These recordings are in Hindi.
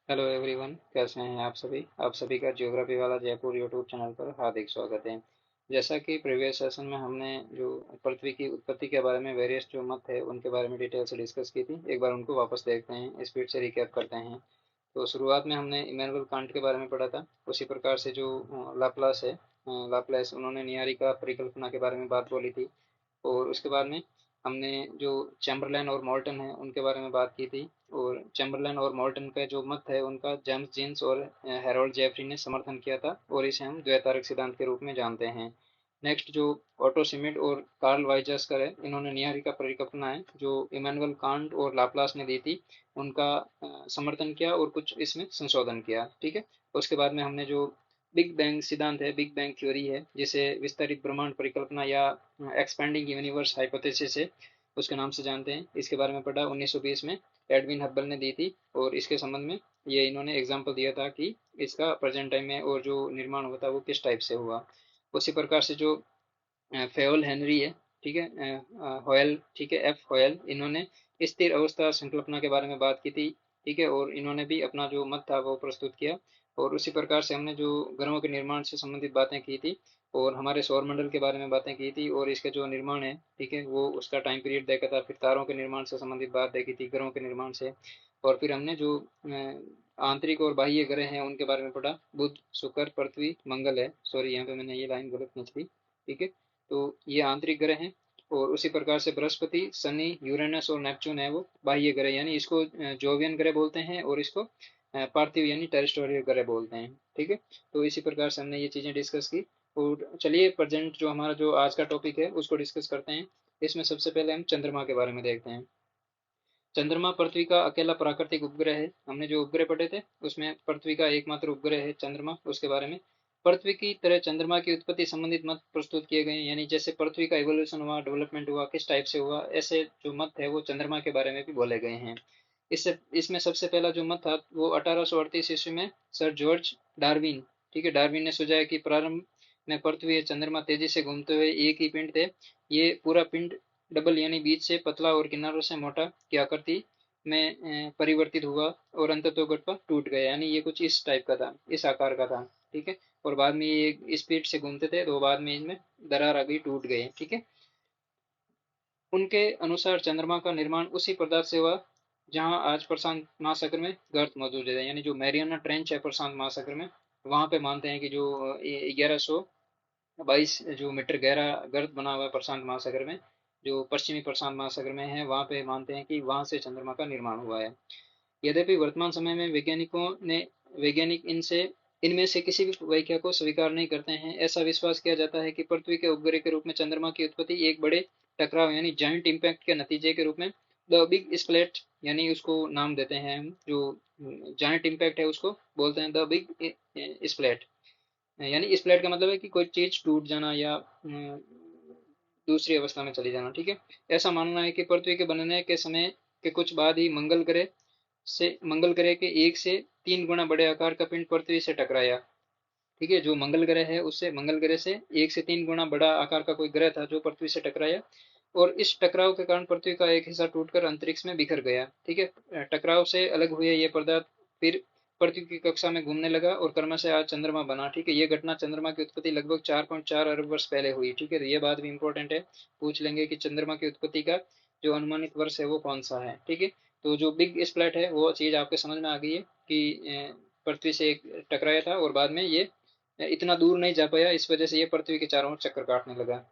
हेलो एवरीवन, कैसे हैं आप सभी। आप सभी का ज्योग्राफी वाला जयपुर यूट्यूब चैनल पर हार्दिक स्वागत है। जैसा कि प्रीवियस सेशन में हमने जो पृथ्वी की उत्पत्ति के बारे में वेरियस जो मत है उनके बारे में डिटेल से डिस्कस की थी, एक बार उनको वापस देखते हैं, स्पीड से रिकैप करते हैं। तो शुरुआत में हमने इमैनुअल कांट के बारे में पढ़ा था। उसी प्रकार से जो लाप्लास है, लाप्लास उन्होंने न्यायिका परिकल्पना के बारे में बात बोली थी। और उसके बाद में हमने जो चैम्बरलैन और मॉल्टन है उनके बारे में बात की थी। और चैम्बरलैन और मॉल्टन का जो मत है उनका जेम्स जीन्स और हेरोल्ड जेफरी ने समर्थन किया था, और इसे हम द्वैतारक सिद्धांत के रूप में जानते हैं। नेक्स्ट जो ऑटो सिमिट और कार्ल वाइजर्सकर है, इन्होंने न्यायिका परिकल्पना है जो इमानुएल कांट और लाप्लास ने दी थी, उनका समर्थन किया और कुछ इसमें संशोधन किया। ठीक है। उसके बाद में हमने जो बिग बैंग सिद्धांत है, बिग बैंग थ्योरी है, जिसे विस्तारित ब्रह्मांड परिकल्पना या एक्सपेंडिंग यूनिवर्स हाइपोथेसिस है उसके नाम से जानते हैं, इसके बारे में पढ़ा 1920 में एडविन हब्बल ने दी थी। और इसके संबंध में ये इन्होंने एग्जाम्पल दिया था कि इसका प्रेजेंट टाइम में और जो निर्माण होता है वो किस टाइप से हुआ। उसी प्रकार से जो फेयोल हेनरी है, ठीक है, होयल, ठीक है, एफ होयल, इन्होंने स्थिर अवस्था संकल्पना के बारे में बात की थी। ठीक है। और इन्होंने भी अपना जो मत था वो प्रस्तुत किया। और उसी प्रकार से हमने जो ग्रहों के निर्माण से संबंधित बातें की थी, और हमारे सौर मंडल के बारे में बातें की थी, और इसके जो निर्माण है, ठीक है, वो उसका टाइम पीरियड देखा था। फिर तारों के निर्माण से संबंधित बात देखी थी, ग्रहों के निर्माण से। और फिर हमने जो आंतरिक और बाह्य ग्रह हैं उनके बारे में पढ़ा, बुध, शुक्र, पृथ्वी, मंगल है। सॉरी, यहाँ पे मैंने ये लाइन गलत खींच दी। ठीक है। तो ये आंतरिक ग्रह हैं। और उसी प्रकार से बृहस्पति, शनि, यूरेनस और नेपच्यून है वो बाह्य ग्रह, यानी इसको जोवियन ग्रह बोलते हैं, और इसको पार्थिव यानी टेरेस्ट्रियल ग्रह बोलते हैं। ठीक है। तो इसी प्रकार से हमने ये चीजें डिस्कस की। और चलिए प्रेजेंट जो हमारा जो आज का टॉपिक है उसको डिस्कस करते हैं। इसमें सबसे पहले हम चंद्रमा के बारे में देखते हैं। चंद्रमा पृथ्वी का अकेला प्राकृतिक उपग्रह है। हमने जो उपग्रह पढ़े थे उसमें पृथ्वी का एकमात्र उपग्रह है चंद्रमा। उसके बारे में पृथ्वी की तरह चंद्रमा की उत्पत्ति संबंधित मत प्रस्तुत किए गए हैं, यानी जैसे पृथ्वी का इवोल्यूशन हुआ, डेवलपमेंट हुआ, किस टाइप से हुआ, ऐसे जो मत है वो चंद्रमा के बारे में भी बोले गए हैं। इससे इसमें सबसे पहला जो मत था वो 1838 ईस्वी में सर जॉर्ज डार्विन, ठीक है, डार्विन ने सुझाया कि प्रारंभ में पृथ्वी और चंद्रमा तेजी से घूमते हुए एक ही पिंड थे। ये पूरा पिंड डबल यानी बीच से पतला और किनारों से मोटा की आकृति में परिवर्तित हुआ, और अंततोगत्वा टूट गया, यानी ये कुछ इस टाइप का था, इस आकार का था। ठीक है। और बाद में ये स्पीड से घूमते थे तो बाद में इनमें दरार आ गई, टूट गए। ठीक है। उनके अनुसार चंद्रमा का निर्माण उसी पदार्थ से हुआ जहां आज प्रशांत महासागर में गर्त मौजूद है, यानी जो मैरियाना ट्रेंच है प्रशांत महासागर में, वहां पे मानते हैं कि जो 1122 जो मीटर गहरा गर्त बना हुआ है प्रशांत महासागर में, जो पश्चिमी प्रशांत महासागर में है, वहां पे मानते हैं कि वहां से चंद्रमा का निर्माण हुआ है। यद्यपि वर्तमान समय में वैज्ञानिक इनसे इनमें से किसी भी व्याख्या को स्वीकार नहीं करते हैं। ऐसा विश्वास किया जाता है कि पृथ्वी के उपग्रह के रूप में चंद्रमा की उत्पत्ति एक बड़े टकराव यानी जॉइंट इम्पैक्ट के नतीजे के रूप में द बिग स्प्लेट, यानी उसको नाम देते हैं हम, जो जॉइंट इम्पैक्ट है उसको बोलते हैं द बिग स्प्लेट। यानी स्प्लेट का मतलब है कि कोई चीज टूट जाना या दूसरी अवस्था में चली जाना। ठीक है। ऐसा मानना है कि पृथ्वी के बनने के समय के कुछ बाद ही मंगल ग्रह के 1 से 3 गुना बड़े आकार का पिंड पृथ्वी से टकराया। ठीक है। जो मंगल ग्रह है उससे मंगल ग्रह से 1 से 3 गुना बड़ा आकार का कोई ग्रह था जो पृथ्वी से टकराया, और इस टकराव के कारण पृथ्वी का एक हिस्सा टूटकर अंतरिक्ष में बिखर गया। ठीक है। टकराव से अलग हुए ये पदार्थ फिर पृथ्वी की कक्षा में घूमने लगा और क्रमशः आज चंद्रमा बना। ठीक है। ये घटना चंद्रमा की उत्पत्ति लगभग 4.4 अरब वर्ष पहले हुई। ठीक है। तो ये बात भी इंपॉर्टेंट है, पूछ लेंगे कि चंद्रमा की उत्पत्ति का जो अनुमानित वर्ष है वो कौन सा है। ठीक है। तो जो बिग स्प्लैट है वो चीज आपके समझ में आ गई है कि पृथ्वी से एक टकराया था और बाद में ये इतना दूर नहीं जा पाया, इस वजह से ये पृथ्वी के चारों ओर चक्कर काटने लगा।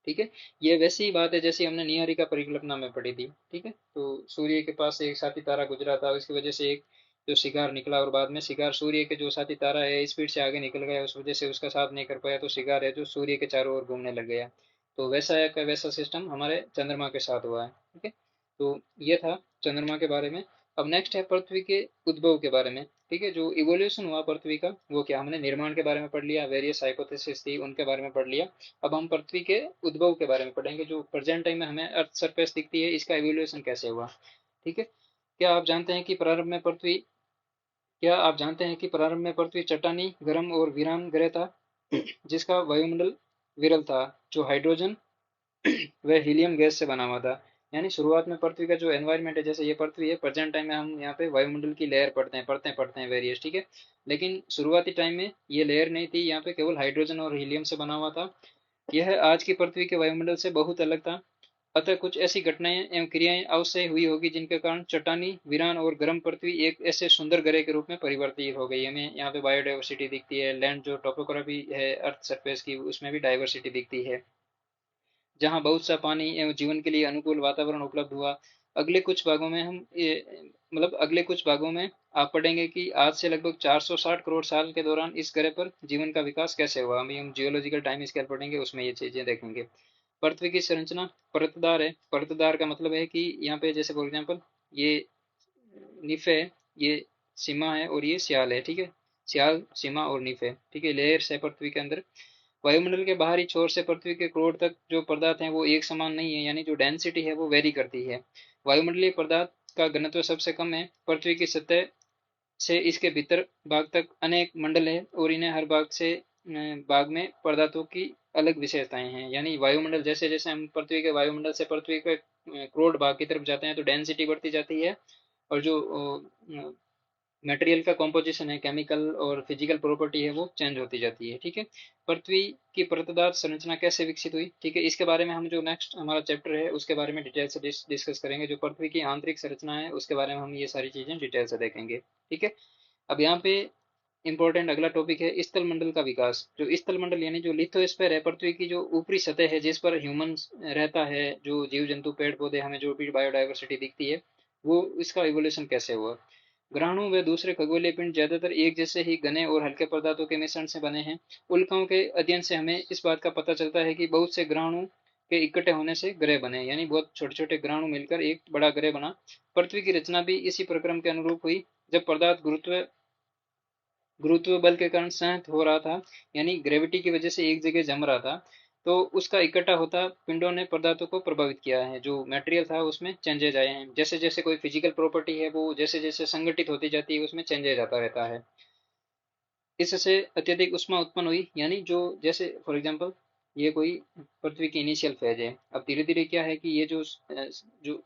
ठीक है। ये वैसी ही बात है जैसी हमने निहारिका परिकल्पना में पढ़ी थी। ठीक है। तो सूर्य के पास से एक साथी तारा गुजरा था, इसकी वजह से एक जो शिकार निकला, और बाद में शिकार सूर्य के जो साथी तारा है स्पीड से आगे निकल गया, उस वजह से उसका साथ नहीं कर पाया, तो शिकार है जो सूर्य के चारों ओर घूमने लग गया। तो वैसा का वैसा सिस्टम हमारे चंद्रमा के साथ हुआ है। ठीक है। तो ये था चंद्रमा के बारे में। अब नेक्स्ट है पृथ्वी के उद्भव के बारे में। ठीक है। जो इवोल्यूशन हुआ पृथ्वी का वो क्या, हमने निर्माण के बारे में पढ़ लिया, वेरियस हाइपोथेसिस थी उनके बारे में पढ़ लिया। अब हम पृथ्वी के उद्भव के बारे में पढ़ेंगे, जो प्रेजेंट टाइम में हमें अर्थ सरफेस दिखती है, इसका इवोल्यूशन कैसे हुआ। ठीक है। क्या आप जानते हैं कि प्रारंभ में पृथ्वी क्या आप जानते हैं कि प्रारंभ में पृथ्वी चट्टानी, गर्म और वीरान ग्रह था जिसका वायुमंडल विरल था, जो हाइड्रोजन व हीलियम गैस से बना हुआ था। यानी शुरुआत में पृथ्वी का जो एनवायरनमेंट है, जैसे ये पृथ्वी है, प्रेजेंट टाइम में हम यहाँ पे वायुमंडल की लेयर पढ़ते हैं वेरियस, ठीक है। लेकिन शुरुआती टाइम में ये लेयर नहीं थी, यहाँ पे केवल हाइड्रोजन और हीलियम से बना हुआ था। यह आज की पृथ्वी के वायुमंडल से बहुत अलग था। अतः कुछ ऐसी घटनाएं एवं क्रियाएं अवश्य हुई होगी जिनके कारण चट्टानी, वीरान और गर्म पृथ्वी एक ऐसे सुंदर ग्रह के रूप में परिवर्तित हो गई। हमें यहाँ पे बायोडाइवर्सिटी दिखती है, लैंड जो टोपोग्राफी है अर्थ सरफेस की, उसमें भी डाइवर्सिटी दिखती है, जहाँ बहुत सा पानी एवं जीवन के लिए अनुकूल वातावरण उपलब्ध हुआ। अगले कुछ भागों में हम ये अगले कुछ भागों में आप पढ़ेंगे कि आज से लगभग 460 करोड़ साल के दौरान इस ग्रह पर जीवन का विकास कैसे हुआ। हम जियोलॉजिकल टाइम स्केल पढ़ेंगे, उसमें ये चीजें देखेंगे। पृथ्वी की संरचना परतदार है। परतदार का मतलब है कि यहाँ पे जैसे फॉर एग्जाम्पल ये निफ है, ये सीमा है और ये सियाल है, ठीक है। सियाल, सीमा और निफ है, ठीक है। लेयर्स है पृथ्वी के अंदर। वायुमंडल के बाहरी छोर से पृथ्वी के क्रोड तक जो पदार्थ हैं वो एक समान नहीं है, यानी जो डेंसिटी है वो वेरी करती है। वायुमंडलीय पदार्थ का घनत्व सबसे कम है। पृथ्वी की सतह से इसके भीतर भाग तक अनेक मंडल है और इन्हें हर भाग में पदार्थों की अलग विशेषताएं हैं। यानी वायुमंडल, जैसे जैसे हम पृथ्वी के वायुमंडल से पृथ्वी के क्रोड भाग की तरफ जाते हैं तो डेंसिटी बढ़ती जाती है, और जो मटेरियल का कॉम्पोजिशन है, केमिकल और फिजिकल प्रॉपर्टी है, वो चेंज होती जाती है, ठीक है। पृथ्वी की परतदार संरचना कैसे विकसित हुई, ठीक है, इसके बारे में हम जो नेक्स्ट हमारा चैप्टर है उसके बारे में डिटेल से डिस्कस करेंगे। जो पृथ्वी की आंतरिक संरचना है उसके बारे में हम ये सारी चीजें डिटेल से देखेंगे, ठीक है। अब यहाँ पे इंपॉर्टेंट अगला टॉपिक है स्थल मंडल का विकास। जो स्थल मंडल यानी जो लिथोस्फीयर है, पृथ्वी की जो ऊपरी सतह है जिस पर ह्यूमन रहता है, जो जीव जंतु पेड़ पौधे, हमें जो भी बायोडाइवर्सिटी दिखती है, वो इसका इवोल्यूशन कैसे हुआ। ग्रहाणु व दूसरे खगोलीय पिंड ज्यादातर एक जैसे ही घने और हल्के पदार्थों के मिश्रण से बने हैं। उल्काओं के अध्ययन से हमें इस बात का पता चलता है कि बहुत से ग्रहाणु के इकट्ठे होने से ग्रह बने, यानी बहुत छोटे छोटे ग्रहाणु मिलकर एक बड़ा ग्रह बना। पृथ्वी की रचना भी इसी प्रक्रम के अनुरूप हुई। जब पदार्थ गुरुत्व बल के कारण सहत हो रहा था, यानी ग्रेविटी की वजह से एक जगह जम रहा था, तो उसका इकट्ठा होता पिंडों ने पदार्थों को प्रभावित किया है। जो मटेरियल था उसमें चेंजेज आए हैं। जैसे जैसे कोई फिजिकल प्रॉपर्टी है वो जैसे जैसे संगठित होती जाती है उसमें चेंजेज आता रहता है। इससे अत्यधिक उष्मा उत्पन्न हुई, यानी जो जैसे फॉर एग्जांपल ये कोई पृथ्वी की इनिशियल फेज है। अब धीरे धीरे क्या है कि ये जो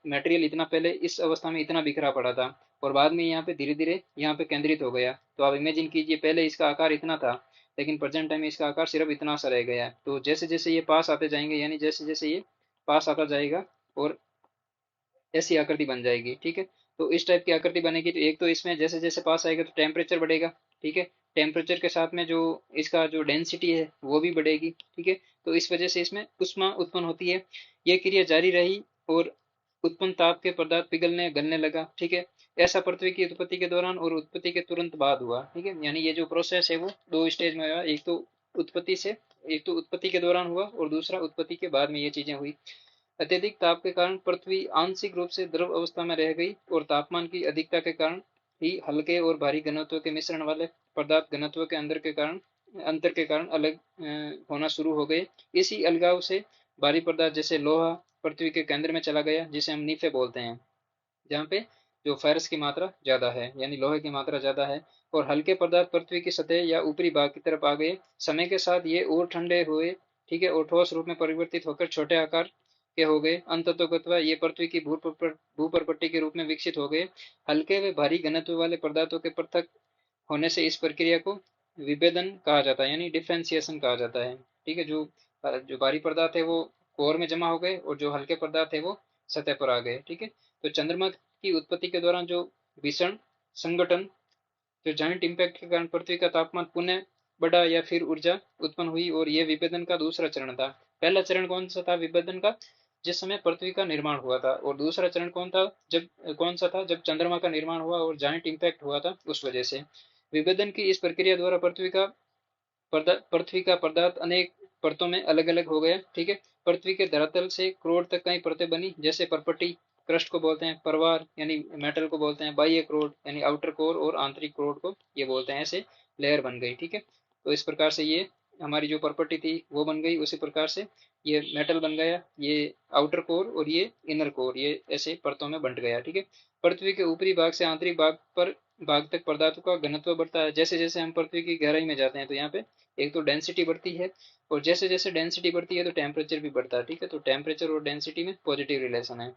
मटेरियल इतना पहले इस अवस्था में इतना बिखरा पड़ा था, और बाद में यहाँ पे धीरे धीरे यहाँ पे केंद्रित हो गया। तो आप इमेजिन कीजिए, पहले इसका आकार इतना था, लेकिन प्रेजेंट टाइम में इसका आकार सिर्फ इतना सा रह गया है। तो जैसे जैसे ये पास आते जाएंगे, यानी जैसे जैसे ये पास आता जाएगा, और ऐसी आकृति बन जाएगी, ठीक है। तो इस टाइप की आकृति बनेगी। तो एक तो इसमें जैसे जैसे पास आएगा तो टेम्परेचर बढ़ेगा, ठीक है। टेम्परेचर के साथ में जो इसका जो डेंसिटी है वो भी बढ़ेगी, ठीक है। तो इस वजह से इसमें उष्मा उत्पन्न होती है। ये क्रिया जारी रही और उत्पन्न ताप के पदार्थ पिघलने गलने लगा, ठीक है। ऐसा पृथ्वी की उत्पत्ति के दौरान और उत्पत्ति के तुरंत बाद हुआ, ठीक है। यानी ये जो प्रोसेस है वो दो स्टेज में हुआ। एक तो उत्पत्ति के दौरान हुआ और दूसरा उत्पत्ति के बाद में ये चीजें हुई। अत्यधिक ताप के कारण पृथ्वी आंशिक रूप से द्रव अवस्था में रह गई, और तापमान की अधिकता के कारण ही हल्के और भारी घनत्व के मिश्रण वाले पदार्थ घनत्व के अंतर के कारण अलग होना शुरू हो गए। इसी अलगाव से भारी पदार्थ जैसे लोहा पृथ्वी के केंद्र में चला गया, जिसे हम नीफे बोलते हैं, जहाँ पे जो फेरस की मात्रा ज्यादा है, यानी लोहे की मात्रा ज्यादा है। और हल्के पदार्थ पृथ्वी की सतह या ऊपरी भाग की तरफ आ गए। समय के साथ ये और ठंडे हुए, ठीक है, और ठोस रूप में परिवर्तित होकर छोटे आकार के हो गए। अंततोगत्वा ये पृथ्वी की भूपर्पट्टी के रूप में विकसित हो गए। हल्के व भारी घनत्व वाले पदार्थों के पृथक होने से इस प्रक्रिया को विभेदन कहा जाता है, यानी डिफ्रेंसिएशन कहा जाता है, ठीक है। जो भारी पदार्थ है वो कोर में जमा हो गए, और जो हल्के पदार्थ है वो सतह पर आ गए, ठीक है। तो चंद्रमा की उत्पत्ति के दौरान जो भीषण संगठन, जो जॉइंट इम्पैक्ट के कारण पृथ्वी का तापमान पुनः बढ़ा या फिर ऊर्जा उत्पन्न हुई, और यह विभेदन का दूसरा चरण था। पहला चरण कौन सा था विभेदन का, जिस समय पृथ्वी का निर्माण हुआ था। और दूसरा चरण कौन सा था, जब चंद्रमा का निर्माण हुआ और जॉइंट इम्पैक्ट हुआ था, उस वजह से। विभेदन की इस प्रक्रिया द्वारा पृथ्वी का पदार्थ अनेक परतों में अलग अलग हो गया, ठीक है। पृथ्वी के धरातल से क्रोड तक कई परतें बनी, जैसे परपटी क्रस्ट को बोलते हैं, परवार यानी मेटल को बोलते हैं, बाह्य क्रोड यानी आउटर कोर, और आंतरिक क्रोड को ये बोलते हैं। ऐसे लेयर बन गई, ठीक है। तो इस प्रकार से ये हमारी जो परपटी थी वो बन गई, उसी प्रकार से ये मेटल बन गया, ये आउटर कोर और ये इनर कोर, ये ऐसे परतों में बंट गया, ठीक है। पृथ्वी के ऊपरी भाग से आंतरिक भाग तक पदार्थों का घनत्व बढ़ता है। जैसे जैसे हम पृथ्वी की गहराई में जाते हैं तो यहाँ पे एक तो डेंसिटी बढ़ती है, और जैसे जैसे डेंसिटी बढ़ती है तो टेम्परेचर भी बढ़ता है, ठीक है। तो टेम्परेचर और डेंसिटी में पॉजिटिव रिलेशन है।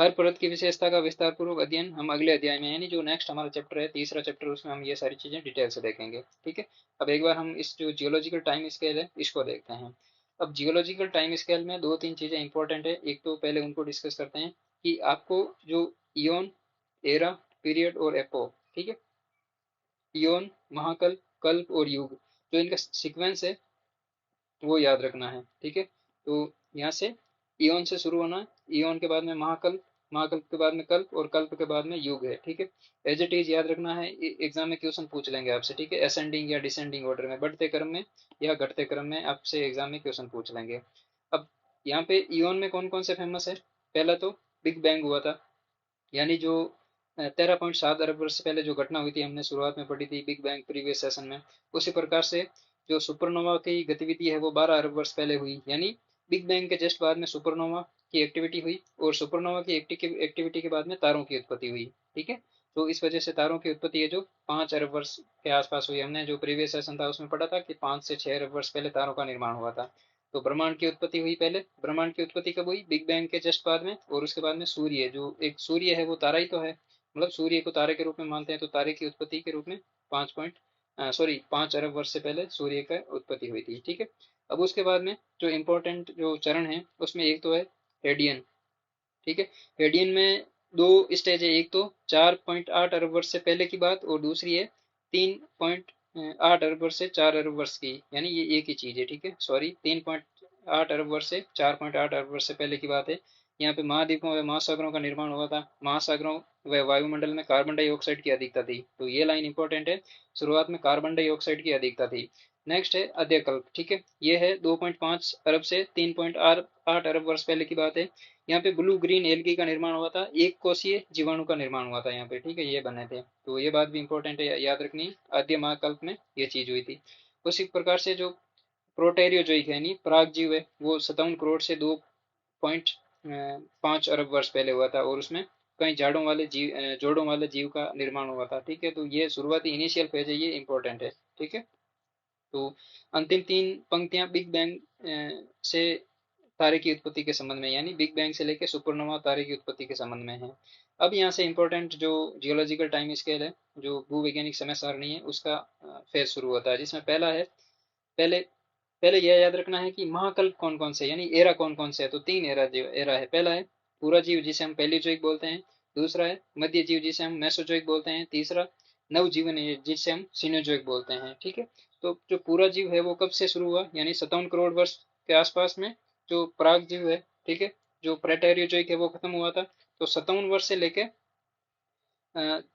हर परत की विशेषता का विस्तार पूर्वक अध्ययन हम अगले अध्याय में, यानी जो नेक्स्ट हमारा चैप्टर है, तीसरा चैप्टर, उसमें हम ये सारी चीजें डिटेल से देखेंगे। ठीक है। अब एक बार हम इस जो जियोलॉजिकल टाइम स्केल है इसको देखते हैं। अब जियोलॉजिकल टाइम स्केल में दो तीन चीजें इंपॉर्टेंट है। एक तो पहले उनको डिस्कस करते हैं कि आपको जो इयोन, एरा, पीरियड और एपो, ठीक है, इयोन, महाकल्प, कल्प और युग, जो इनका सीक्वेंस है वो याद रखना है। ठीक है। तो यहाँ से इयोन से शुरू होना है, इयोन के बाद में महाकल्प, महाकल्प के बाद में कल्प और कल्प के बाद में युग है। ठीक है। एज इट इज याद रखना है, एग्जाम में क्वेश्चन पूछ लेंगे आपसे। ठीक है। असेंडिंग या डिसेंडिंग ऑर्डर में, बढ़ते क्रम में या घटते क्रम में आपसे एग्जाम में क्वेश्चन पूछ लेंगे। अब यहाँ पे इयोन में कौन कौन से फेमस है? पहला तो बिग बैंग हुआ था, यानी जो 13.7 अरब वर्ष पहले जो घटना हुई थी, हमने शुरुआत में पढ़ी थी बिग बैंग प्रीवियस सेशन में। उसी प्रकार से जो सुपरनोवा की गतिविधि है वो 12 अरब वर्ष पहले हुई, यानी बिग बैंग के जस्ट बाद में सुपरनोवा की एक्टिविटी हुई, और सुपरनोवा की एक्टिविटी के बाद में तारों की उत्पत्ति हुई। ठीक है। तो इस वजह से तारों की उत्पत्ति है जो 5 अरब वर्ष के आसपास हुई। हमने जो प्रीवियस सेशन था उसमें पढ़ा था कि 5 से 6 अरब वर्ष पहले तारों का निर्माण हुआ था। तो ब्रह्मांड की उत्पत्ति हुई पहले। ब्रह्मांड की उत्पत्ति कब हुई? बिग बैंग के जस्ट बाद में। और उसके बाद में सूर्य, जो एक सूर्य है वो तारा ही तो है, मतलब सूर्य को तारे के रूप में मानते हैं, तो तारे की उत्पत्ति के रूप में 5 अरब वर्ष से पहले सूर्य का उत्पत्ति हुई थी। ठीक है। अब उसके बाद में जो इम्पोर्टेंट जो चरण है उसमें एक तो है हेडियन। ठीक है। हेडियन में दो स्टेज है, एक तो 4.8 अरब वर्ष से पहले की बात, और दूसरी है 3.8 अरब वर्ष से 4 अरब वर्ष की, यानी ये एक ही चीज है। ठीक है, सॉरी, 3.8 अरब वर्ष से 4.8 अरब वर्ष से पहले की बात है। यहाँ पे महाद्वीपों व महासागरों का निर्माण हुआ था। महासागरों व वायुमंडल में कार्बन डाइऑक्साइड की अधिकता थी, तो ये लाइन इंपॉर्टेंट है। शुरुआत में कार्बन डाइऑक्साइड की अधिकता थी। नेक्स्ट है अध्यकल्प। ठीक है, ये है 2.5 अरब से 3.8 अरब वर्ष पहले की बात है। यहाँ पे ब्लू ग्रीन एल्गी का निर्माण हुआ था, एक कोषीय जीवाणु का निर्माण हुआ था यहाँ पे। ठीक है, ये बने थे, तो ये बात भी इंपॉर्टेंट है, याद रखनी है। आद्य महाकल्प में ये चीज हुई थी। उसी प्रकार से जो प्रोटैरियोजोइक है, यानी प्राग जीव है, वो 57 करोड़ से 2.5 अरब वर्ष पहले हुआ था, और उसमें कई जोड़ों वाले जीव का निर्माण हुआ था। ठीक है, तो ये शुरुआती इनिशियल फेज है, ये इंपॉर्टेंट है। ठीक है। तो अंतिम तीन पंक्तियां बिग बैंग से तारे की उत्पत्ति के संबंध में, यानी बिग बैंग से लेकर सुपरनोवा तारे की उत्पत्ति के संबंध में है। अब यहाँ से इंपॉर्टेंट जो जियोलॉजिकल टाइम स्केल है, जो भूवैज्ञानिक समय सारणी है, उसका फेज शुरू होता है, जिसमें पहला है, पहले पहले यह याद रखना है कि महाकल्प कौन कौन से, यानी एरा कौन कौन से है। तो तीन एरा है। पहला है पूरा जीव, जिसे हम पैलियोजोइक बोलते हैं। दूसरा है मध्य जीव, जिसे हम मेसोजोइक बोलते हैं। तीसरा नवजीवन है, जिसे हम सीनोजोइक बोलते हैं। ठीक है। तो जो पूरा जीव है वो कब से शुरू हुआ, यानी 57 करोड़ वर्ष के आसपास में। जो प्राग जीव है, ठीक है, जो प्रेटेरियोजोइक है, वो खत्म हुआ था। तो 57 वर्ष से लेके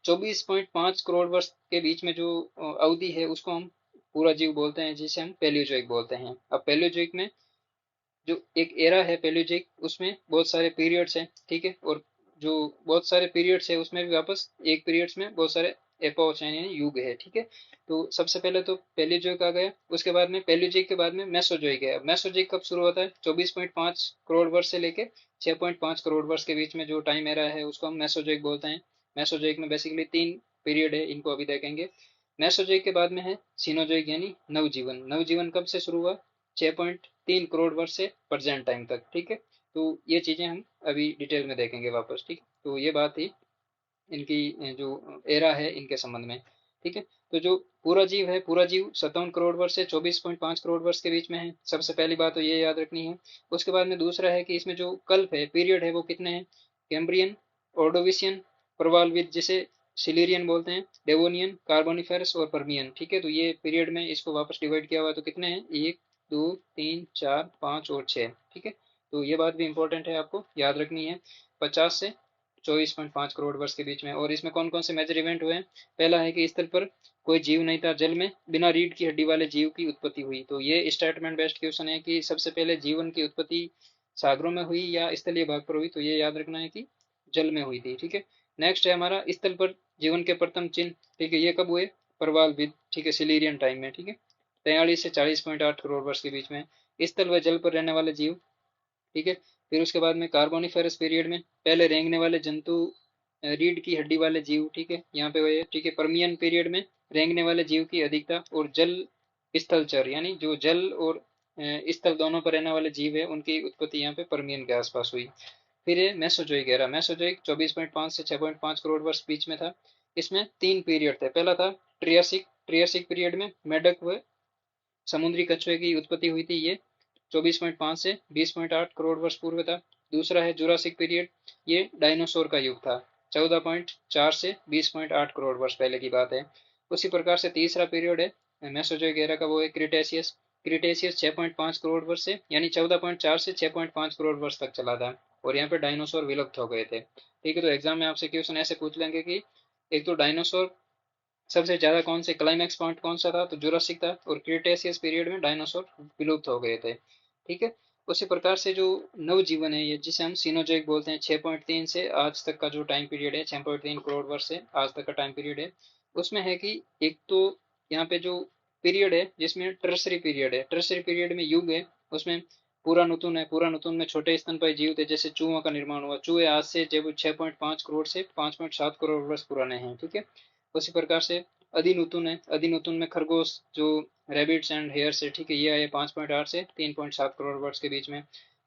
24.5 करोड़ वर्ष के बीच में जो अवधि है उसको हम पूरा जीव बोलते हैं, जिसे हम पैलियोजोइक बोलते हैं। अब पैलियोजोइक में जो एक एरा है पैलियोजोइक, उसमें बहुत सारे पीरियड्स हैं। ठीक है, और जो बहुत सारे पीरियड्स है उसमें भी वापस एक पीरियड्स में बहुत सारे एपोक्स हैं, यानी युग है। ठीक है। तो सबसे पहले तो पैलियोजोइक आ गया, उसके बाद में पैलियोजोइक के बाद में मेसोजोइक है। अब मेसोजोइक कब शुरू होता है? 24.5 करोड़ वर्ष से लेके 6.5 करोड़ वर्ष के बीच में जो टाइम एरा है उसको हम मेसोजोइक बोलते हैं। मेसोजोइक में बेसिकली तीन पीरियड है, इनको अभी देखेंगे। मेसोजोइक के बाद में है सीनोजोइक, यानी नवजीवन। नवजीवन कब से शुरू हुआ? 6.3 करोड़ वर्ष से प्रेजेंट टाइम तक। ठीक है। तो ये चीजें हम अभी डिटेल में देखेंगे वापस। ठीक है, तो ये बात थी इनकी जो एरा है इनके संबंध में। ठीक है। तो जो पूरा जीव है, पूरा जीव 57 करोड़ वर्ष से 24.5 करोड़ वर्ष के बीच में है। सबसे पहली बात तो ये याद रखनी है। उसके बाद में दूसरा है कि इसमें जो कल्प है, पीरियड है, वो कितने हैं? कैम्ब्रियन, ऑर्डोविशियन, प्रवालविद, जिसे सिलिरियन बोलते हैं, डेवोनियन, कार्बोनिफेरस और परमियन। ठीक है, तो ये पीरियड में इसको वापस डिवाइड किया हुआ है, तो कितने हैं? 1, 2, 3, 4, 5 और 6। ठीक है। तो ये बात भी इंपॉर्टेंट है, आपको याद रखनी है। 50 से 24.5 करोड़ वर्ष के बीच में। और इसमें कौन कौन से मेजर इवेंट हुए हैं? पहला है कि इस स्थल पर कोई जीव नहीं था, जल में बिना रीढ़ की हड्डी वाले जीव की उत्पत्ति हुई। तो ये स्टेटमेंट बेस्ड क्वेश्चन है कि सबसे पहले जीवन की उत्पत्ति सागरों में हुई या स्थलीय भाग पर हुई, तो ये याद रखना है कि जल में हुई थी। ठीक है। नेक्स्ट है हमारा स्थल पर जीवन के प्रथम चिन्ह। ठीक है, ये कब हुए? प्रवालविद, ठीक है, सिलिरियन टाइम में। ठीक है, 43 से 40.8 करोड़ वर्ष के बीच में। स्थल व जल पर रहने वाले जीव। ठीक है। फिर उसके बाद में कार्बोनिफेरस पीरियड में पहले रेंगने वाले जंतु, रीढ़ की हड्डी वाले जीव। ठीक है, यहाँ पे वही है। ठीक है, परमियन पीरियड में रेंगने वाले जीव की अधिकता और जल स्थलचर, यानी जो जल और स्थल दोनों पर रहने वाले जीव है, उनकी उत्पत्ति यहाँ पे परमियन के आसपास हुई। फिर ये मेसोजोइक एरा, मेसोजोइक 24.5 से 6.5 करोड़ वर्ष बीच में था। इसमें तीन पीरियड थे। पहला था ट्रियासिक, ट्रियासिक पीरियड में मेंढक व समुद्री कछुए की उत्पत्ति हुई थी, ये 24.5 से 20.8 करोड़ वर्ष पूर्व था। दूसरा है जुरासिक पीरियड, ये डायनासोर का युग था, 14.4 से 20.8 करोड़ वर्ष पहले की बात है। उसी प्रकार से तीसरा पीरियड है मेसोजोइक एरा का, वो है क्रिटेशियस। क्रिटेशियस 6.5 करोड़ वर्ष से यानी 14.4 से 6.5 करोड़ वर्ष तक चला था, और यहाँ पे डायनासोर विलुप्त हो गए थे। ठीक है, तो एग्जाम में आपसे क्वेश्चन ऐसे पूछ लेंगे कि एक तो डायनासोर सबसे ज्यादा कौन से क्लाइमैक्स पॉइंट कौन सा था, तो जुरासिक था, और क्रिटेशियस पीरियड में डायनासोर विलुप्त हो गए थे। ठीक है, उसी प्रकार से जो नवजीवन है, ये जिसे हम सीनोजोइक बोलते हैं, 6.3 से आज तक का जो टाइम पीरियड है, 6.3 करोड़ वर्ष से आज तक का टाइम पीरियड है, उसमें है कि एक तो यहाँ पे जो पीरियड है जिसमें टर्सरी पीरियड है, टर्सरी पीरियड में युग है, उसमें पूरा नतून है, पूरा नतून में छोटे स्तनपायी जीव थे, जैसे चूहों का निर्माण हुआ। चूहे आज से जब 6.5 करोड़ से 5.7 करोड़ वर्ष पुराने हैं। ठीक है, उसी प्रकार से अधिनूतन है, अधिनूतन में खरगोश जो रेबिट्स एंड हेयर्स है, ठीक है, ये आए 5.8 से 3.7 करोड़ वर्ष के बीच में।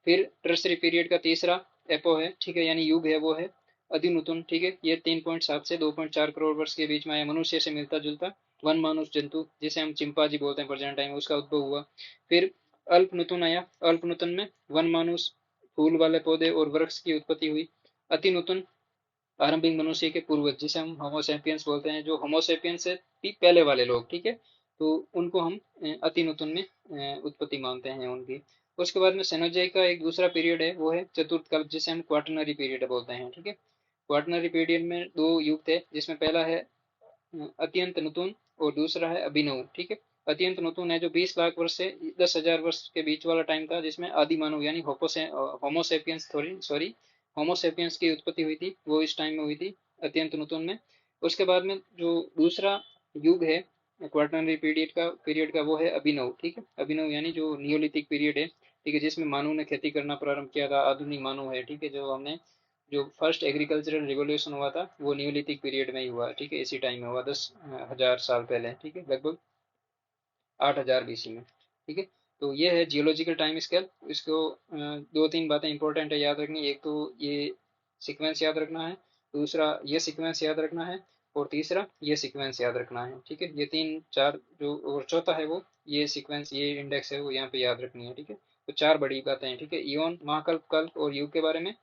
फिर टर्सरी पीरियड का तीसरा एपो है, ठीक है, यानी युग है, वो है अधिनूतन। ठीक है, ये 3.7 से 2.4 करोड़ वर्ष के बीच में आया, मनुष्य से मिलता जुलता वन मानुष जंतु जिसे हम चिंपाजी बोलते हैं प्रेजेंट टाइम, उसका उद्भव हुआ। फिर अल्पनूतन आया, अल्पनूतन में वन मानुष, फूल वाले पौधे और वृक्ष की उत्पत्ति हुई। अतिनूतन आरंभिक मनुष्य के पूर्वज जिसे हम होमोसेपियंस बोलते हैं, जो होमोसेपियंस से भी पहले वाले लोग, ठीक है, तो उनको हम अतिनूतन में उत्पत्ति मानते हैं उनकी। उसके बाद में सेनोजोइक का एक दूसरा पीरियड है, वो है चतुर्थ कल्प जिसे हम क्वाटरनरी पीरियड बोलते हैं। ठीक है, क्वाटरनरी पीरियड में दो युग थे, जिसमें पहला है अत्यंत नतून और दूसरा है अभिनव। ठीक है, अत्यंत नतून है जो 20 लाख वर्ष से 10,000 वर्ष के बीच वाला टाइम था, जिसमें आदि मानव यानी होमोसेपियंस सॉरी होमोसेपियंस की उत्पत्ति हुई थी, वो इस टाइम में हुई थी, अत्यंत नतून में। उसके बाद में जो दूसरा युग है क्वाटरनरी पीरियड का वो है अभिनव। ठीक है, अभिनव यानी जो नियोलिथिक पीरियड है, ठीक है, जिसमें मानव ने खेती करना प्रारंभ किया था, आधुनिक मानव है। ठीक है, जो हमने जो फर्स्ट एग्रीकल्चरल रिवोल्यूशन हुआ था वो न्यूलिथिक पीरियड में ही हुआ। ठीक है, इसी टाइम में हुआ, 10,000 साल पहले। ठीक है, लगभग 8,000 बीसी में। ठीक है, तो ये है जियोलॉजिकल टाइम स्केल। इसको दो तीन बातें इंपॉर्टेंट है याद रखनी, एक तो ये सीक्वेंस याद रखना है, दूसरा ये सीक्वेंस याद रखना है, और तीसरा ये सीक्वेंस याद रखना है। ठीक है, ये तीन चार जो, और चौथा है वो ये सीक्वेंस, ये इंडेक्स है वो यहाँ पे याद रखनी है। ठीक है, तो चार बड़ी बातें हैं। ठीक है, इवन, महाकल्प, कल्प और युग के बारे में,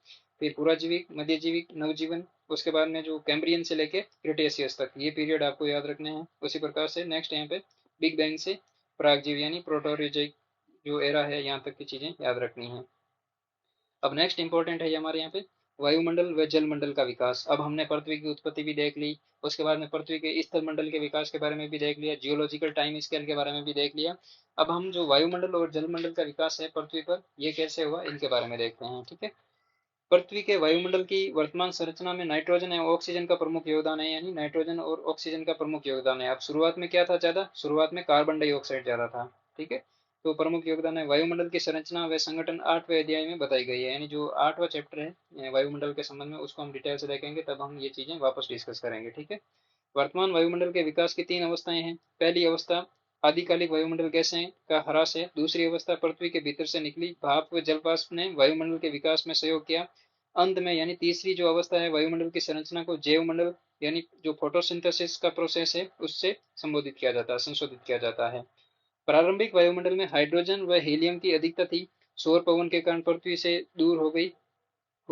फिर पुराजीविक, मध्यजीविक, नवजीवन, उसके बाद में जो कैम्ब्रियन से लेके क्रिटेशियस तक ये पीरियड आपको याद रखने हैं। उसी प्रकार से नेक्स्ट यहाँ पे बिग बैंग से प्रागजीव यानी प्रोटोरिजिक जो एरा है, यहाँ तक की चीजें याद रखनी है। अब नेक्स्ट इंपॉर्टेंट है हमारे यहाँ पे वायुमंडल व जलमंडल का विकास। अब हमने पृथ्वी की उत्पत्ति भी देख ली, उसके बाद में पृथ्वी के स्थल मंडल के विकास के बारे में भी देख लिया, जियोलॉजिकल टाइम स्केल के बारे में भी देख लिया। अब हम जो वायुमंडल और जलमंडल का विकास है पृथ्वी पर, ये कैसे हुआ, इनके बारे में देखते हैं। ठीक है, पृथ्वी के वायुमंडल की वर्तमान संरचना में नाइट्रोजन एवं ऑक्सीजन का प्रमुख योगदान है, यानी नाइट्रोजन और ऑक्सीजन का प्रमुख योगदान है। अब शुरुआत में क्या था ज्यादा, शुरुआत में कार्बन डाइऑक्साइड ज्यादा था। ठीक है, तो प्रमुख योगदान है। वायुमंडल की संरचना व संगठन 8वें अध्याय में बताई गई है, यानी जो 8वां चैप्टर है वायुमंडल के संबंध में, उसको हम डिटेल से देखेंगे, तब हम ये चीजें वापस डिस्कस करेंगे। ठीक है, वर्तमान वायुमंडल के विकास की तीन अवस्थाएं हैं। पहली अवस्था आदिकालिक वायुमंडल गैसें का ह्रास है। दूसरी अवस्था पृथ्वी के भीतर से निकली भाप व जलवाष्प ने वायुमंडल के विकास में सहयोग किया। अंत में यानी तीसरी जो अवस्था है वायुमंडल की संरचना को जैव मंडल यानी जो फोटोसिंथेसिस का प्रोसेस है उससे संबोधित किया जाता है, संशोधित किया जाता है। प्रारंभिक वायुमंडल में हाइड्रोजन व हीलियम की अधिकता थी। सौर पवन के कारण पृथ्वी से दूर हो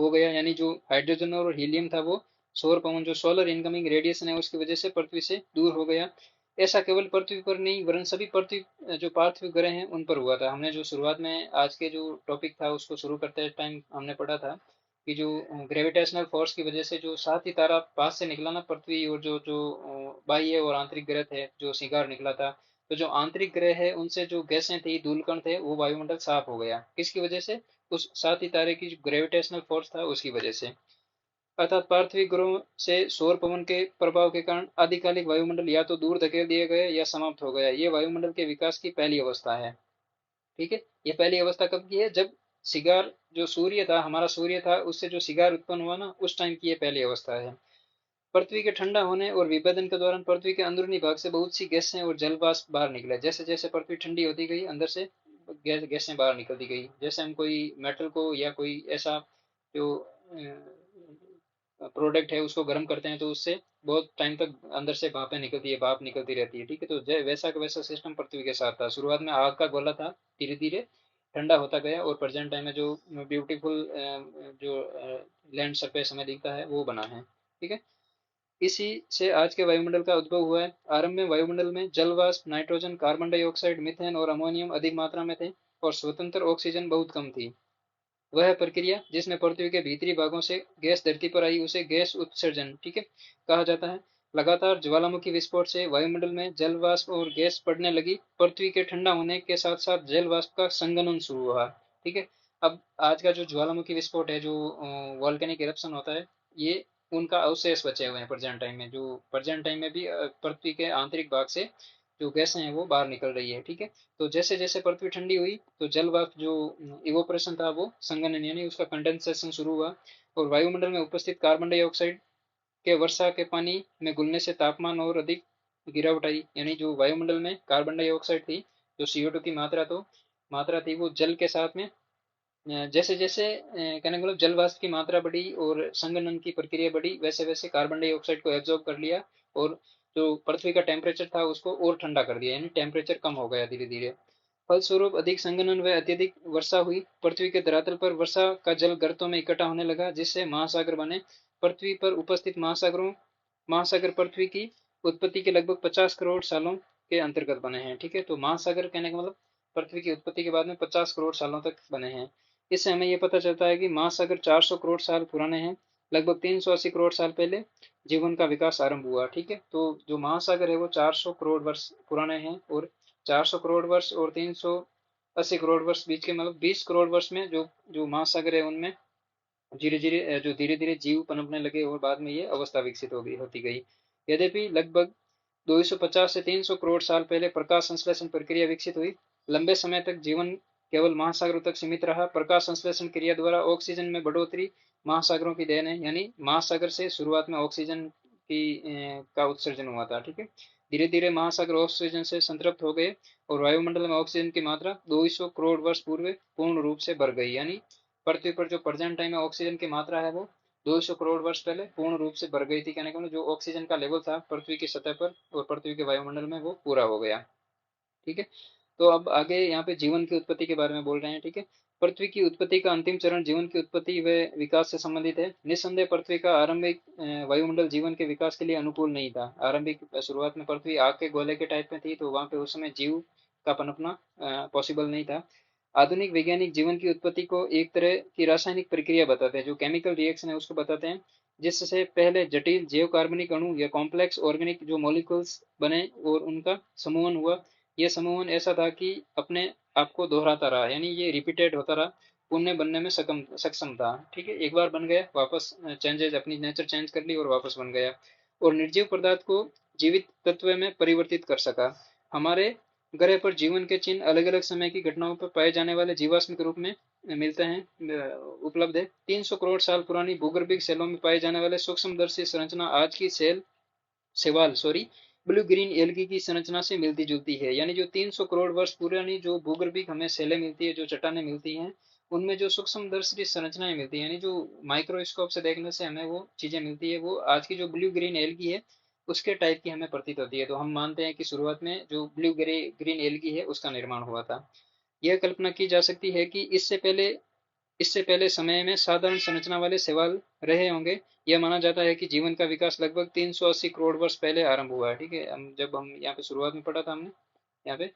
गया, यानी जो हाइड्रोजन और हीलियम था वो सौर पवन जो सोलर इनकमिंग रेडिएशन है उसकी वजह से पृथ्वी से दूर हो गया। ऐसा केवल पृथ्वी पर नहीं वरन सभी पृथ्वी जो पार्थिव ग्रह हैं उन पर हुआ था। हमने जो शुरुआत में आज के जो टॉपिक था उसको शुरू करते टाइम हमने पढ़ा था कि जो ग्रेविटेशनल फोर्स की वजह से जो सात ही तारा पास से निकला ना पृथ्वी, और जो जो बाह्य और आंतरिक ग्रह थे जो सिगार निकला था, तो जो आंतरिक ग्रह है उनसे जो गैसें थी, धूलकण थे, वो वायुमंडल साफ हो गया। किसकी वजह से, उस सात ही तारे की जो ग्रेविटेशनल फोर्स था उसकी वजह से। अर्थात पार्थिव ग्रहों से सौर पवन के प्रभाव के कारण आदिकालिक वायुमंडल या तो दूर धकेल दिए गए या समाप्त हो गया। ये वायुमंडल के विकास की पहली अवस्था है। ठीक है, ये पहली अवस्था कब की है, जब सिगार जो सूर्य था, हमारा सूर्य था, उससे जो सिगार उत्पन्न हुआ ना, उस टाइम की ये पहली अवस्था है। पृथ्वी के ठंडा होने और विभेदन के दौरान पृथ्वी के अंदरूनी भाग से बहुत सी गैसें और जल वाष्प बाहर निकले। जैसे जैसे पृथ्वी ठंडी होती गई अंदर से गैसें बाहर निकलती गई। जैसे हम कोई मेटल को या कोई ऐसा जो प्रोडक्ट है उसको गर्म करते हैं तो उससे बहुत टाइम तक अंदर से भापें निकलती है, भाप निकलती रहती है, ठीक है। तो वैसा का वैसा सिस्टम पृथ्वी के साथ था। शुरुआत में आग का गोला था, धीरे धीरे ठंडा होता गया और प्रेजेंट टाइम में जो ब्यूटीफुल जो लैंड सरफेस हमें दिखता है वो बना है, ठीक है। इसी से आज के वायुमंडल का उद्भव हुआ है। आरंभ में वायुमंडल में जल वाष्प, नाइट्रोजन, कार्बन डाइऑक्साइड, मीथेन और अमोनियम अधिक मात्रा में थे और स्वतंत्र ऑक्सीजन बहुत कम थी। वह प्रक्रिया जिसमें पृथ्वी के भीतरी भागों से गैस धरती पर आई उसे गैस उत्सर्जन, ठीक है, कहा जाता है। लगातार ज्वालामुखी विस्फोट से वायुमंडल में जल वाष्प और गैस बढ़ने लगी। पृथ्वी के ठंडा होने के साथ साथ जल वाष्प का संघनन शुरू हुआ, ठीक है। अब आज का जो ज्वालामुखी विस्फोट है, जो वॉल्केनिक इरप्शन होता है, ये उनका अवशेष बचे हुए हैं प्रेजेंट टाइम में। जो प्रेजेंट टाइम में भी पृथ्वी के आंतरिक भाग से जो गैसें हैं वो बाहर निकल रही है, ठीक है। तो जैसे जैसे पृथ्वी ठंडी हुई तो जल वाष्प जो इवोपरेशन था वो संघनन यानी उसका कंडेंसेशन शुरू हुआ और वायुमंडल में उपस्थित कार्बन डाइऑक्साइड के वर्षा के पानी में घुलने से तापमान और अधिक गिरावट आई। यानी जो वायुमंडल में कार्बन डाइऑक्साइड थी, जो CO2 की मात्रा थी वो जल के साथ में जैसे जैसे कहने का मतलब जल वाष्प की मात्रा बढ़ी और संघनन की प्रक्रिया बढ़ी, वैसे वैसे कार्बन डाइऑक्साइड को एब्जॉर्ब कर लिया और जो पृथ्वी का टेम्परेचर था उसको और ठंडा कर दिया, यानी टेम्परेचर कम हो गया धीरे धीरे। फलस्वरूप अधिक संघनन व अत्यधिक वर्षा हुई। पृथ्वी के धरातल पर वर्षा का जल गर्तों में इकट्ठा होने लगा जिससे महासागर बने। पृथ्वी पर उपस्थित महासागर पृथ्वी की उत्पत्ति के लगभग 50 करोड़ सालों के अंतर्गत बने हैं, ठीक है। तो महासागर कहने का मतलब पृथ्वी की उत्पत्ति के बाद में 50 करोड़ सालों तक बने हैं। इससे हमें यह पता चलता है कि महासागर 400 करोड़ साल पुराने हैं। लगभग 380 करोड़ साल पहले जीवन का विकास आरंभ हुआ, ठीक है। तो जो महासागर है वो 400 करोड़ वर्ष पुराने हैं और 400 करोड़ वर्ष और 380 करोड़ वर्ष बीच के मतलब 20 करोड़ वर्ष में जो जो महासागर है उनमें धीरे धीरे जीव पनपने लगे और बाद में ये अवस्था विकसित हो गई होती गई। यद्यपि लगभग 250 से 300 करोड़ साल पहले प्रकाश संश्लेषण प्रक्रिया विकसित हुई। लंबे समय तक जीवन केवल महासागरों तक सीमित रहा। प्रकाश संश्लेषण क्रिया द्वारा ऑक्सीजन में बढ़ोतरी महासागरों की देन है, यानी महासागर से शुरुआत में ऑक्सीजन का उत्सर्जन हुआ था, ठीक है। धीरे धीरे महासागर ऑक्सीजन से संतृप्त हो गए और वायुमंडल में ऑक्सीजन की मात्रा 200 करोड़ वर्ष पूर्व पूर्ण रूप से बढ़ गई। यानी पृथ्वी पर जो प्रेजेंट टाइम में ऑक्सीजन की मात्रा है वो 200 करोड़ वर्ष पहले पूर्ण रूप से बढ़ गई थी। कहने का मतलब जो ऑक्सीजन का लेवल था पृथ्वी की सतह पर और पृथ्वी के वायुमंडल में वो पूरा हो गया, ठीक है। तो अब आगे यहाँ पे जीवन की उत्पत्ति के बारे में बोल रहे हैं, ठीक है। पृथ्वी की उत्पत्ति का अंतिम चरण जीवन की उत्पत्ति व विकास से संबंधित है। निस्संदेह पृथ्वी का आरंभिक वायुमंडल जीवन के विकास के लिए अनुकूल नहीं था। आरंभिक शुरुआत में पृथ्वी आग के गोले के टाइप में थी, तो वहां पे उस समय जीव का पनपना पॉसिबल नहीं था। आधुनिक वैज्ञानिक जीवन की उत्पत्ति को एक तरह की रासायनिक प्रक्रिया बताते हैं, जो केमिकल रिएक्शन है उसको बताते हैं, जिससे पहले जटिल जैव कार्बनिक अणु या कॉम्प्लेक्स ऑर्गेनिक जो मॉलिक्यूल्स बने और उनका समूहन हुआ। यह समूहन ऐसा था कि अपने आप को दोहराता रहा, यानी ये रिपीटेड होता रहा, पुण्य बनने में सक्षम था, ठीक है। एक बार बन गया वापस चेंजेज अपनी नेचर चेंज कर ली और वापस बन गया और निर्जीव पदार्थ को जीवित तत्व में परिवर्तित कर सका। हमारे ग्रह पर जीवन के चिन्ह अलग अलग समय की घटनाओं पर पाए जाने वाले जीवाश्म के रूप में मिलते हैं, उपलब्ध है। 300 करोड़ साल पुरानी भूगर्भिक सेलों में पाए जाने वाले सूक्ष्मदर्शी संरचना आज की सेवाल सॉरी ब्लू ग्रीन एल्गी की संरचना से मिलती जुलती है। यानी जो 300 करोड़ वर्ष पुरानी जो भूगर्भिक हमें सेलें मिलती है, जो चट्टानें मिलती हैं, उनमें जो सूक्ष्मदर्शी संरचनाएं मिलती हैं, यानी जो माइक्रोस्कोप से देखने से हमें वो चीजें मिलती है, वो आज की जो ब्लू ग्रीन एल्गी है उसके टाइप की हमें प्रतीत होती है। तो हम मानते हैं कि शुरुआत में जो ब्लू ग्रीन एल्गी है उसका निर्माण हुआ था। यह कल्पना की जा सकती है कि इससे पहले समय में साधारण संरचना वाले शैवाल रहे होंगे। यह माना जाता है कि जीवन का विकास लगभग 380 करोड़ वर्ष पहले आरंभ हुआ है, ठीक है। जब हम यहाँ पे शुरुआत में पढ़ा था हमने, यहाँ पे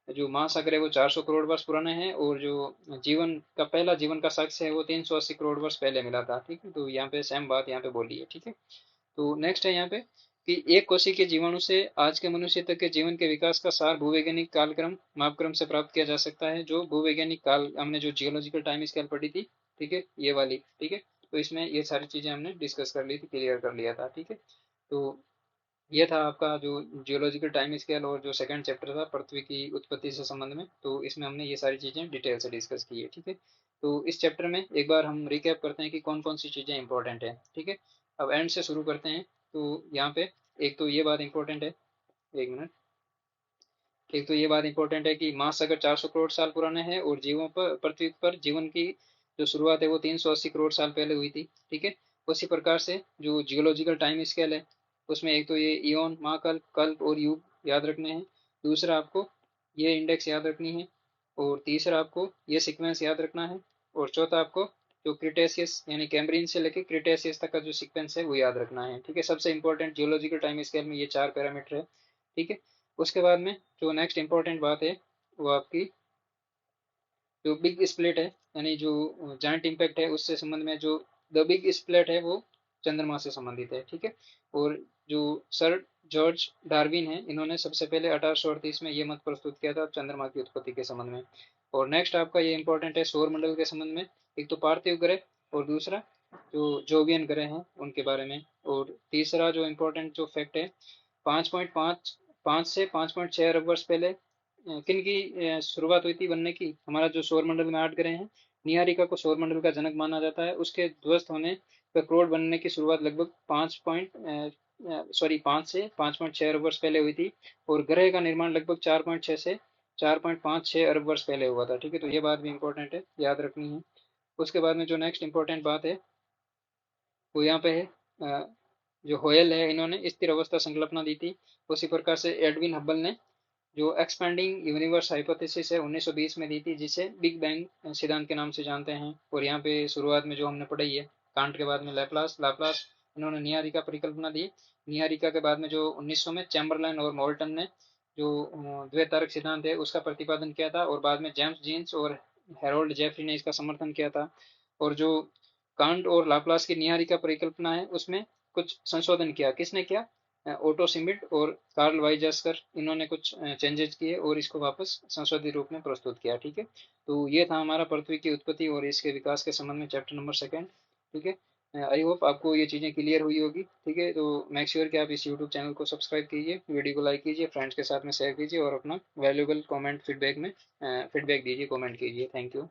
जो महासागर है वो 400 करोड़ वर्ष पुराने हैं और जो पहला जीवन का साक्ष्य है वो 380 करोड़ वर्ष पहले मिला था, ठीक है। तो यहाँ पे सेम बात यहाँ पे बोली है, ठीक है। तो नेक्स्ट है यहाँ पे कि एक कोशिकीय के जीवाणु से आज के मनुष्य तक के जीवन के विकास का सार भूवैज्ञानिक कालक्रम मापक्रम से प्राप्त किया जा सकता है। जो भूवैज्ञानिक काल हमने जो जियोलॉजिकल टाइम स्केल पढ़ी थी, ठीक है, ये वाली, ठीक है। तो इसमें ये सारी चीजें हमने डिस्कस कर ली थी, क्लियर कर लिया था, ठीक है। तो ये था आपका जो जियोलॉजिकल टाइम स्केल और जो सेकंड चैप्टर था पृथ्वी की उत्पत्ति से संबंध में, तो इसमें हमने ये सारी चीजें डिटेल से डिस्कस की है, ठीक है। तो इस चैप्टर में एक बार हम रिकैप करते हैं कि कौन कौन सी चीजें इंपॉर्टेंट है, ठीक है। अब एंड से शुरू करते हैं। तो यहाँ पे एक तो ये बात इंपॉर्टेंट है, एक मिनट, एक तो ये बात इंपॉर्टेंट है कि महासागर 400 करोड़ साल पुराने हैं और जीवों पर पृथ्वी पर जीवन की जो शुरुआत है वो 380 करोड़ साल पहले हुई थी, ठीक है। उसी प्रकार से जो जियोलॉजिकल टाइम स्केल है उसमें एक तो ये इयोन, महाकल्प, कल्प और युग याद रखने हैं। दूसरा आपको ये इंडेक्स याद रखनी है। और तीसरा आपको ये सीक्वेंस याद रखना है। और चौथा आपको जो क्रिटेशियस यानी कैम्ब्रियन से लेके क्रिटेशियस तक का जो सीक्वेंस है वो याद रखना है, ठीक है। सबसे इंपॉर्टेंट जियोलॉजिकल टाइम स्केल में ये 4 पैरामीटर है, ठीक है। उसके बाद में जो नेक्स्ट इंपॉर्टेंट बात है वो आपकी जो बिग स्प्लिट है यानी जो जायंट इम्पैक्ट है उससे संबंध में, जो द बिग स्प्लिट है वो चंद्रमा से संबंधित है, ठीक है। और जो सर जॉर्ज डार्विन है इन्होंने सबसे पहले 1838 में ये मत प्रस्तुत किया था चंद्रमा की उत्पत्ति के संबंध में। और नेक्स्ट आपका ये इंपॉर्टेंट है सौर मंडल के संबंध में, एक तो पार्थिव ग्रह और दूसरा जो जोवियन ग्रह हैं उनके बारे में। और तीसरा जो इम्पोर्टेंट जो फैक्ट है, 5.5 5 से 5.6 अरब वर्ष पहले किन की शुरुआत हुई थी बनने की। हमारा जो सौर मंडल में 8 ग्रह हैं, निहारिका को सौर मंडल का जनक माना जाता है। उसके ध्वस्त होने पर क्रोड बनने की शुरुआत लगभग 5 से 5.6 अरब वर्ष पहले हुई थी। और ग्रह का निर्माण लगभग 4.6 से 4.56 अरब वर्ष पहले हुआ था, ठीक है। तो ये बात भी इंपॉर्टेंट है, याद रखनी है। उसके बाद में जो नेक्स्ट इंपॉर्टेंट बात है वो यहाँ पे है, जो होयल है इन्होंने स्थिर अवस्था संकल्पना दी थी। उसी प्रकार से एडविन हब्बल ने जो एक्सपेंडिंग यूनिवर्स हाइपोथेसिस है 1920 में दी थी, जिसे बिग बैंग सिद्धांत के नाम से जानते हैं। और यहाँ पे शुरुआत में जो हमने पढ़ाई है कांट के बाद में लैपलास लाप्लास इन्होंने निहारिका परिकल्पना दी। निहारिका के बाद में जो 1900 में चैम्बरलाइन और मोल्टन ने जो द्वैतारक सिद्धांत है उसका प्रतिपादन किया था। और बाद में जेम्स जीन्स और हेरोल्ड जेफरी ने इसका समर्थन किया था। और जो कांट और लाप्लास की निहारिका परिकल्पना है उसमें कुछ संशोधन किया, किसने किया? ओटो सिमिट और कार्ल वाइजस्कर, इन्होंने कुछ चेंजेस किए और इसको वापस संशोधित रूप में प्रस्तुत किया, ठीक है। तो ये था हमारा पृथ्वी की उत्पत्ति और इसके विकास के संबंध में चैप्टर नंबर 2, ठीक है। आई होप आपको ये चीज़ें क्लियर हुई होगी, ठीक है। तो मेक श्योर कि आप इस यूट्यूब चैनल को सब्सक्राइब कीजिए, वीडियो को लाइक कीजिए, फ्रेंड्स के साथ में शेयर कीजिए और अपना वैल्यूबल कमेंट फीडबैक में फीडबैक दीजिए, कमेंट कीजिए। Thank you.